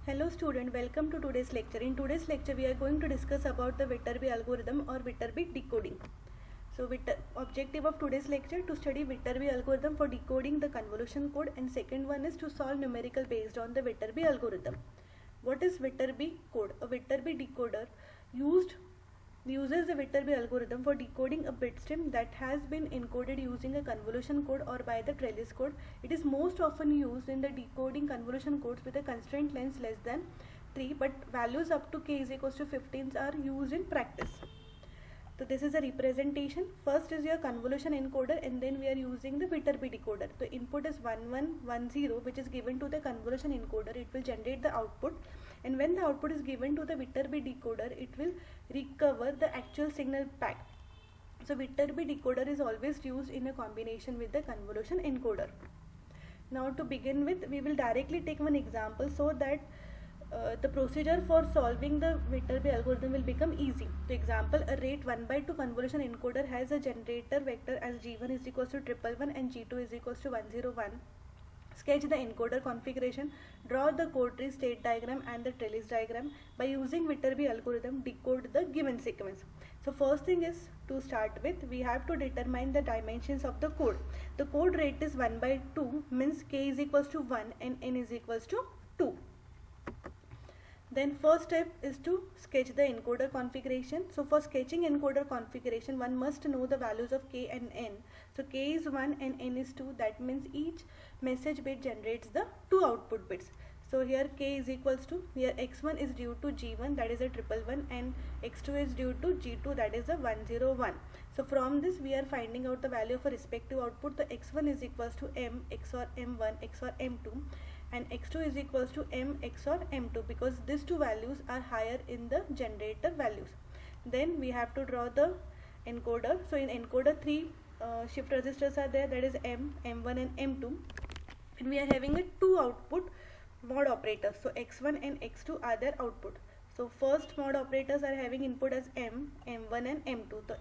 Hello student, welcome to today's lecture. In today's lecture we are going to discuss about the Viterbi algorithm or Viterbi decoding. So objective of today's lecture to study Viterbi algorithm for decoding the convolution code, and second one is to solve numerical based on the Viterbi algorithm. What is Viterbi code? A Viterbi decoder uses the Viterbi algorithm for decoding a bit stream that has been encoded using a convolution code or by the trellis code. It is most often used in the decoding convolution codes with a constraint length less than 3, but values up to k is equals to 15 are used in practice. So this is a representation. First is your convolution encoder, and then we are using the Viterbi decoder. The input is 1110, which is given to the convolution encoder. It will generate the output, and when the output is given to the Viterbi decoder, it will recover the actual signal pack. So Viterbi decoder is always used in a combination with the convolution encoder. Now to begin with, we will directly take one example so that the procedure for solving the Viterbi algorithm will become easy. For example, a rate 1/2 convolution encoder has a generator vector as G1 is equals to 111 and G2 is equals to 101. Sketch the encoder configuration, draw the code tree, state diagram and the trellis diagram. By using Viterbi algorithm, decode the given sequence. So first thing is, to start with, we have to determine the dimensions of the code. The code rate is 1/2, means k is equals to 1 and n is equals to 2. Then first step is to sketch the encoder configuration. So for sketching encoder configuration, one must know the values of k and n. So k is 1 and n is 2. That means each message bit generates the 2 output bits. So here k is equals to, here x1 is due to g1, that is a 111, and x2 is due to g2, that is a 101. So from this we are finding out the value of a respective output. The x1 is equals to m xor m1 xor m2, and x2 is equals to m xor m2, because these two values are higher in the generator values. Then we have to draw the encoder. So in encoder, three shift registers are there, that is m, m1 and m2, and we are having a 2 output mod operators. So x1 and x2 are their output. So first mod operators are having input as m, m1 and m2. So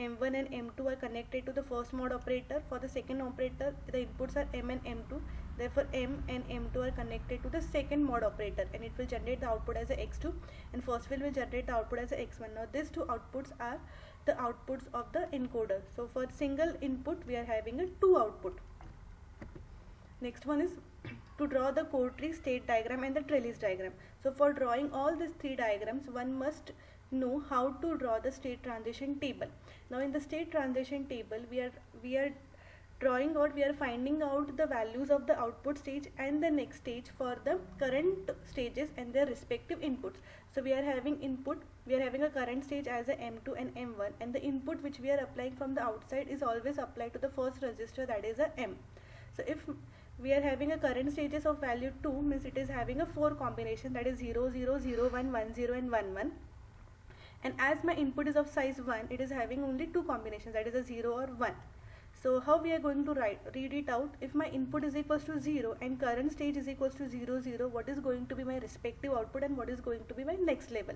m1 and m2 are connected to the first mod operator. For the second operator, the inputs are m and m2. Therefore m and m2 are connected to the second mod operator, and it will generate the output as a x2, and first will generate the output as a x1. Now these two outputs are the outputs of the encoder. So for single input we are having a 2 output. Next one is to draw the code tree, state diagram and the trellis diagram. So for drawing all these 3 diagrams, one must know how to draw the state transition table. Now in the state transition table, we are finding out the values of the output stage and the next stage for the current stages and their respective inputs. So we are having a current stage as a m2 and m1, and the input which we are applying from the outside is always applied to the first register, that is a m. So if we are having a current stages of value 2, means it is having a 4 combination, that is 0 0 0 1 1 0 and 1 1. And as my input is of size 1, it is having only 2 combinations, that is a 0 or 1. So how we are going to read it out? If my input is equals to 0 and current stage is equals to 0 0, what is going to be my respective output and what is going to be my next level?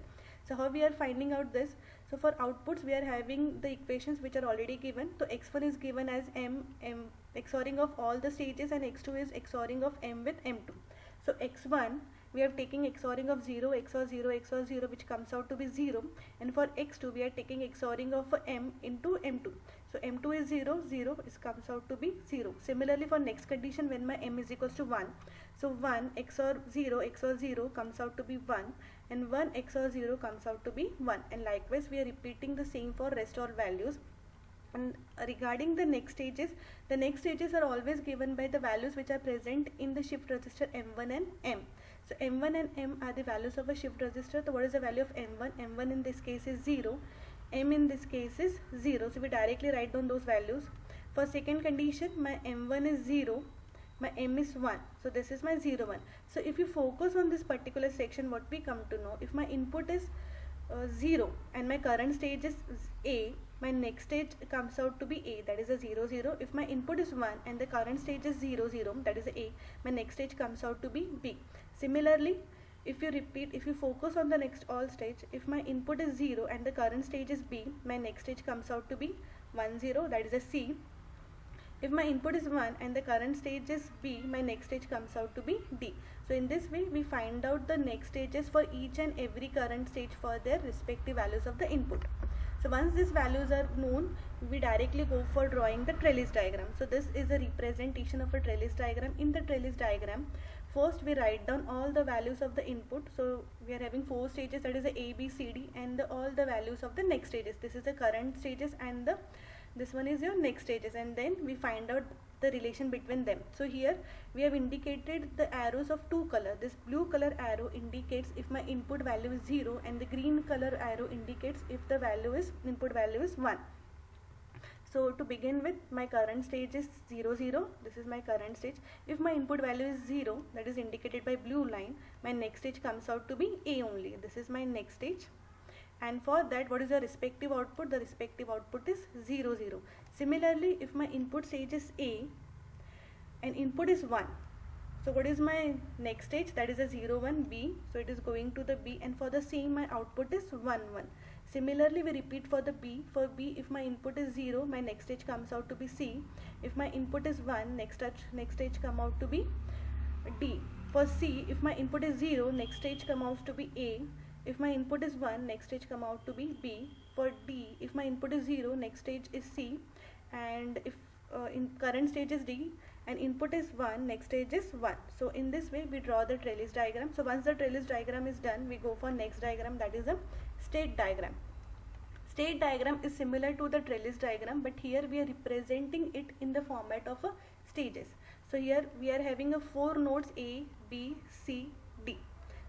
So how we are finding out this? So for outputs we are having the equations which are already given. So x1 is given as m xoring of all the stages, and x2 is xoring of m with m2. So x1 we are taking xoring of 0 xor 0 xor 0, which comes out to be 0, and for x2 we are taking xoring of m into m2. So m2 is 0 0, it comes out to be 0. Similarly for next condition, when my m is equals to 1, so 1 xor 0 comes out to be 1, and 1 xor 0 comes out to be 1, and likewise we are repeating the same for rest all values. And regarding the next stages are always given by the values which are present in the shift register m1 and m. So m1 and m are the values of a shift register. So what is the value of m1? m1 in this case is 0, m in this case is 0. So we directly write down those values. For second condition, my m1 is 0, my m is 1. So this is my 0 1. So if you focus on this particular section, what we come to know, if my input is 0 and my current stage is a, my next stage comes out to be a, that is a 0 0. If my input is 1 and the current stage is 0 0, that is a, my next stage comes out to be b. Similarly, if you focus on the next all stage, if my input is 0 and the current stage is b, my next stage comes out to be 1 0, that is a c. If my input is 1 and the current stage is B, my next stage comes out to be D. So in this way we find out the next stages for each and every current stage for their respective values of the input. So once these values are known, we directly go for drawing the trellis diagram. So this is a representation of a trellis diagram. In the trellis diagram, first we write down all the values of the input. So we are having 4 stages, that is the A, B, C, D, and all the values of the next stages. This is the current stages and this one is your next stages, and then we find out the relation between them. So here we have indicated the arrows of 2 color. This blue color arrow indicates if my input value is 0 and the green color arrow indicates if the input value is 1. So to begin with, my current stage is 0, 0. This is my current stage. If my input value is 0, that is indicated by blue line, my next stage comes out to be A only. This is my next stage. And for that, what is the respective output? The respective output is 0, 0. Similarly, if my input stage is A and input is 1, so what is my next stage? That is a 0, 1, B. So it is going to the B, and for the same my output is 1, 1. Similarly, we repeat for the B. For B, if my input is 0, my next stage comes out to be C. If my input is 1, next stage come out to be D. For C, if my input is 0, next stage come out to be A. If my input is 1, next stage come out to be B. For D, if my input is 0, next stage is C. And if in current stage is D and input is 1, next stage is 1. So in this way we draw the trellis diagram. So once the trellis diagram is done, we go for next diagram, that is a state diagram. State diagram is similar to the trellis diagram, but here we are representing it in the format of stages. So here we are having a 4 nodes A, B, C, D.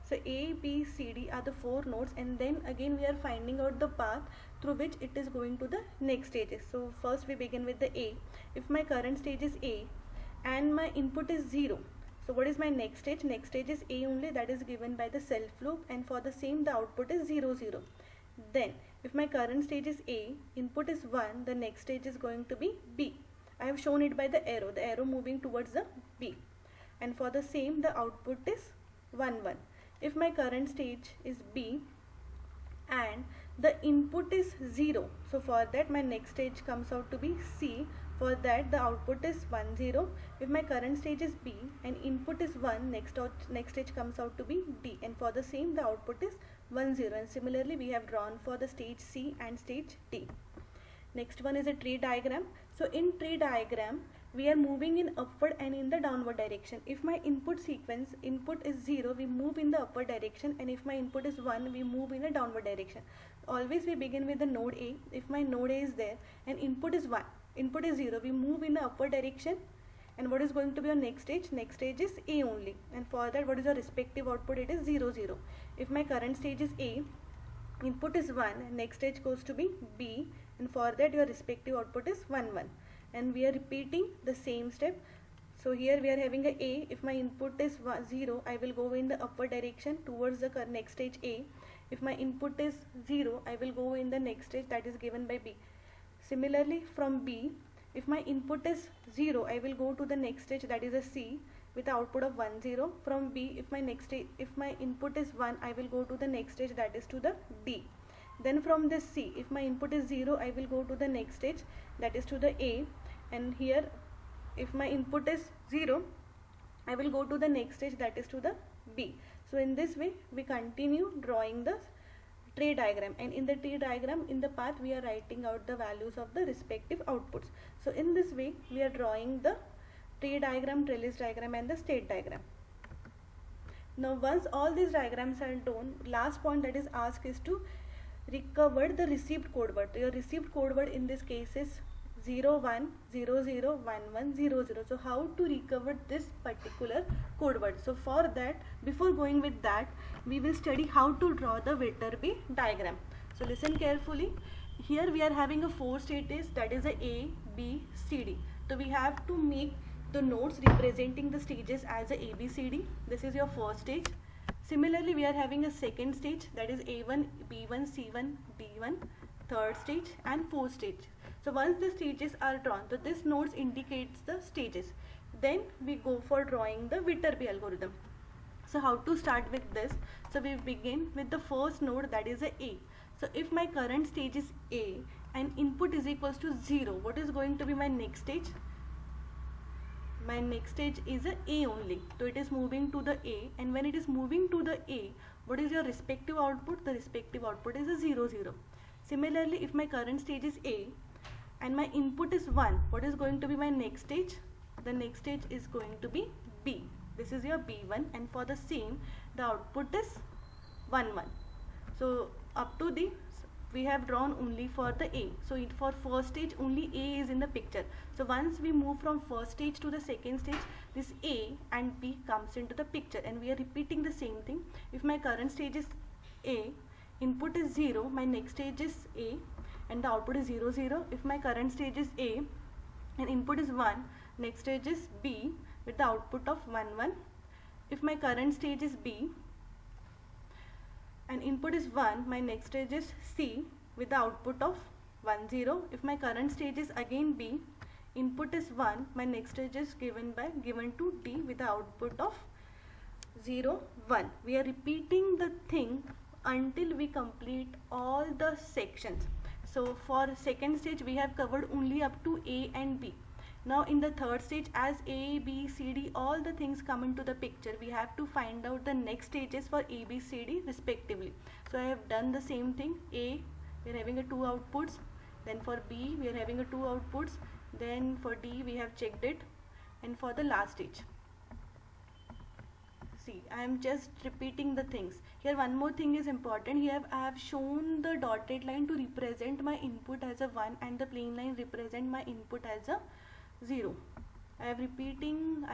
So A, B, C, D are the 4 nodes, and then again we are finding out the path through which it is going to the next stages. So first we begin with the A. If my current stage is A and my input is 0, so what is my next stage? Next stage is A only, that is given by the self loop, and for the same the output is 0, 0. Then if my current stage is A, input is 1, the next stage is going to be B. I have shown it by the arrow moving towards the B, and for the same the output is 1, 1. If my current stage is B and the input is 0, so for that my next stage comes out to be C. For that the output is 1, 0. If my current stage is B and input is 1, next stage comes out to be D, and for the same the output is 1, 0. And similarly we have drawn for the stage C and stage D. Next one is a tree diagram. So in tree diagram, we are moving in upward and in the downward direction. If my input sequence, input is 0, we move in the upward direction, and if my input is 1, we move in a downward direction. Always we begin with the node A. If my node A is there and input is 1, input is 0, we move in the upward direction, and what is going to be your next stage? Next stage is A only, and for that what is your respective output? It is 0, 0. If my current stage is A, input is 1, next stage goes to be B, and for that your respective output is 1, 1. And we are repeating the same step. So here we are having a. If my input is 0, I will go in the upward direction towards the next stage A. If my input is 0, I will go in the next stage, that is given by B. Similarly from B, if my input is 0, I will go to the next stage, that is a C, with the output of 1, 0. From B, if my input is 1, I will go to the next stage, that is to the D. Then from this C, if my input is 0, I will go to the next stage, that is to the A. And here if my input is 0, I will go to the next stage, that is to the B. So in this way we continue drawing the tree diagram, and in the tree diagram, in the path we are writing out the values of the respective outputs. So in this way we are drawing the tree diagram, trellis diagram, and the state diagram. Now once all these diagrams are done, last point that is asked is to recover the received code word. Your received code word in this case is 0, 1, 0, 0, 1, 1, 0, 0. So how to recover this particular code word? So for that, before going with that, we will study how to draw the Viterbi diagram. So listen carefully. Here we are having a 4 stages, that is a B, C, D. So we have to make the nodes representing the stages as a B, C, D. This is your first stage. Similarly, we are having a second stage, that is A1, B1, C1, D1, third stage, and fourth stage. So once the stages are drawn, so this nodes indicates the stages. Then we go for drawing the Viterbi algorithm. So how to start with this? So we begin with the first node, that is A. So if my current stage is A and input is equals to 0, what is going to be my next stage? my next stage is a A only. So it is moving to the A, and when it is moving to the A, what is your respective output? The respective output is a 0 0. Similarly, if my current stage is A and my input is 1, what is going to be my next stage? The next stage is going to be B. This is your B1, and for the same, the output is 1 1. So up to the we have drawn only for the A. So for first stage only A is in the picture. So once we move from first stage to the second stage, this A and B comes into the picture, and we are repeating the same thing. If my current stage is A, input is 0, my next stage is A and the output is 0 0. If my current stage is A and input is 1, next stage is B with the output of 1 1. If my current stage is B and input is 1, my next stage is C with the output of 1 0. If my current stage is again B, input is 1, my next stage is given to D with the output of 0 1. We are repeating the thing until we complete all the sections. So for second stage we have covered only up to A and B. Now in the third stage, as A, B, C, D, all the things come into the picture, we have to find out the next stages for A, B, C, D respectively. So I have done the same thing. A, we are having a 2 outputs. Then for B, we are having a 2 outputs. Then for D, we have checked it. And for the last stage, see, I am just repeating the things. Here one more thing is important. Here I have shown the dotted line to represent my input as a 1 and the plain line represent my input as a 0. I have repeating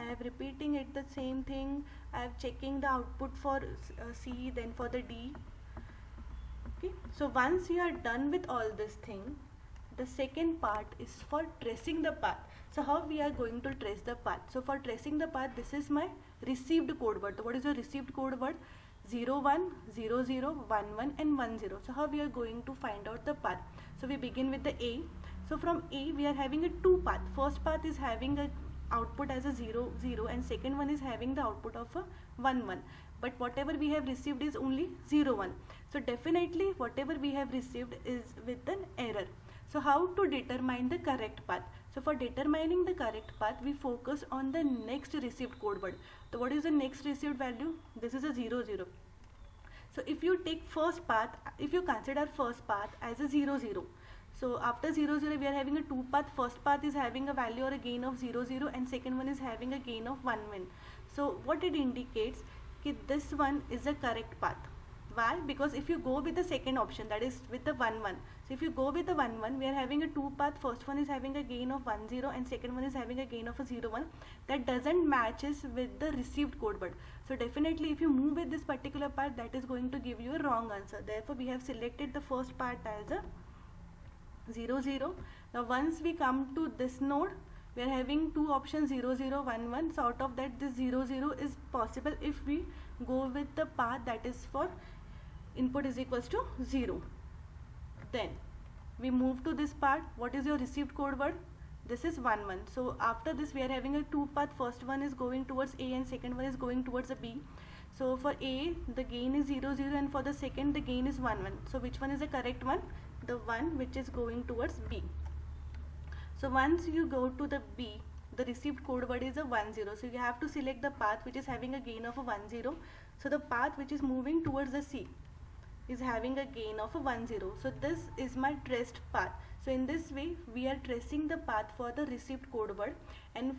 it the same thing. I have checking the output for C, then for the D. Okay, so once you are done with all this thing, the second part is for tracing the path. So how we are going to trace the path? So for tracing the path, this is my received code word. So what is your received code word? 0 1 0 0 1 1 and 1 0. So how we are going to find out the path? So we begin with the A. So from A we are having a 2 path. First path is having a output as a 0 0 and second one is having the output of a 1 1. But whatever we have received is only 0 1. So definitely whatever we have received is with an error. So how to determine the correct path? So for determining the correct path, we focus on the next received code word. So what is the next received value? This is a 0 0. So if you take first path, if you consider first path as a 0 0. So after 0 0 we are having a 2 path. First path is having a value or a gain of 0 0 and second one is having a gain of 1 1. So what it indicates that this one is the correct path. Why? Because if you go with the second option, that is with the 1 1. So if you go with the 1 1, we are having a 2 path. First one is having a gain of 1 0 and second one is having a gain of a 0 1. That doesn't matches with the received code word. So definitely if you move with this particular path, that is going to give you a wrong answer. Therefore we have selected the first part as a 0 0. Now once we come to this node, we are having two options 0 0 1 1. So out of that, this 0 0 is possible if we go with the path that is for input is equals to 0. Then we move to this part. What is your received code word? This is 1 1. So after this we are having a 2 path. First one is going towards A and second one is going towards a B. So for A the gain is 0 0 and for the second the gain is 1 1. So which one is the correct one? The one which is going towards B. So once you go to the B, the received code word is a 1 0. So you have to select the path which is having a gain of a 1 0. So the path which is moving towards the C is having a gain of a 1 0. So this is my traced path. So in this way we are tracing the path for the received code word. And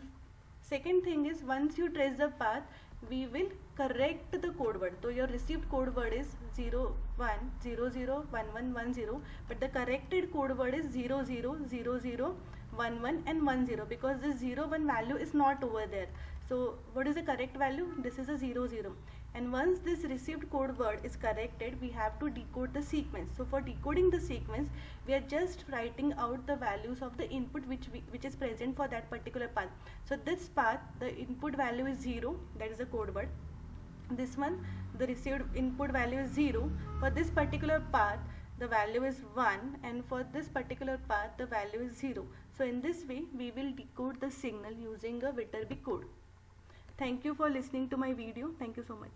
second thing is, once you trace the path, we will correct the code word. So your received code word is 0 1 0 0 1 1 1 0, but the corrected code word is 0 0 0 0 1 1 and 1 0, because this 0 1 value is not over there. So what is the correct value? This is a 0 0. And once this received code word is corrected, we have to decode the sequence. So for decoding the sequence, we are just writing out the values of the input which is present for that particular path. So this path, the input value is 0, that is the code word. This one, the received input value is 0. For this particular path, the value is 1, and for this particular path, the value is 0. So in this way, we will decode the signal using a Viterbi code. Thank you for listening to my video. Thank you so much.